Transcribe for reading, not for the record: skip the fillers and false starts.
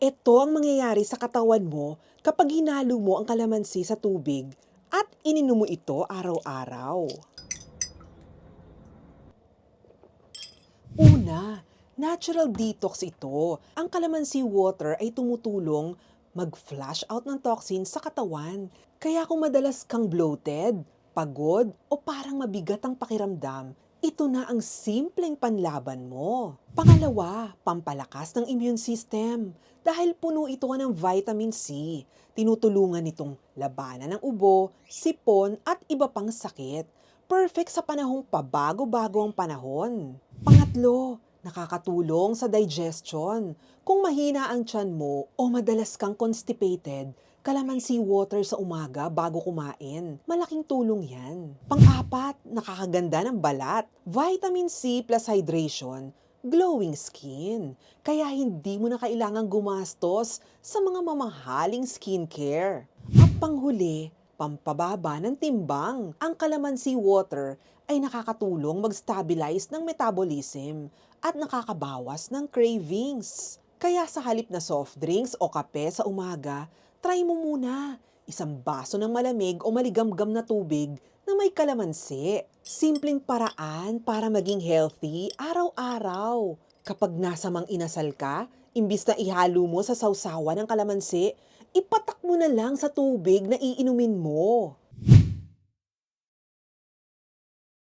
Ito ang mangyayari sa katawan mo kapag hinalo mo ang kalamansi sa tubig at ininom mo ito araw-araw. Una, natural detox ito. Ang calamansi water ay tumutulong mag-flush out ng toxins sa katawan. Kaya kung madalas kang bloated, pagod, o parang mabigat ang pakiramdam, ito na ang simpleng panlaban mo. Pangalawa, pampalakas ng immune system. Dahil puno ito ng vitamin C, tinutulungan itong labanan ng ubo, sipon at iba pang sakit. Perfect sa panahong pabago-bago ang panahon. Pangatlo, nakakatulong sa digestion. Kung mahina ang tiyan mo o madalas kang constipated, calamansi water sa umaga bago kumain. Malaking tulong yan. Pang-apat, nakakaganda ng balat. Vitamin C plus hydration, glowing skin. Kaya hindi mo na kailangang gumastos sa mga mamahaling skincare. At panghuli, pampababa ng timbang. Ang calamansi water ay nakakatulong mag-stabilize ng metabolism at nakakabawas ng cravings. Kaya sa halip na soft drinks o kape sa umaga, try mo muna isang baso ng malamig o maligamgam na tubig na may kalamansi. Simpleng paraan para maging healthy araw-araw. Kapag nasa mang inasal ka, imbis na ihalo mo sa sausawan ng kalamansi, ipatak mo na lang sa tubig na iinumin mo.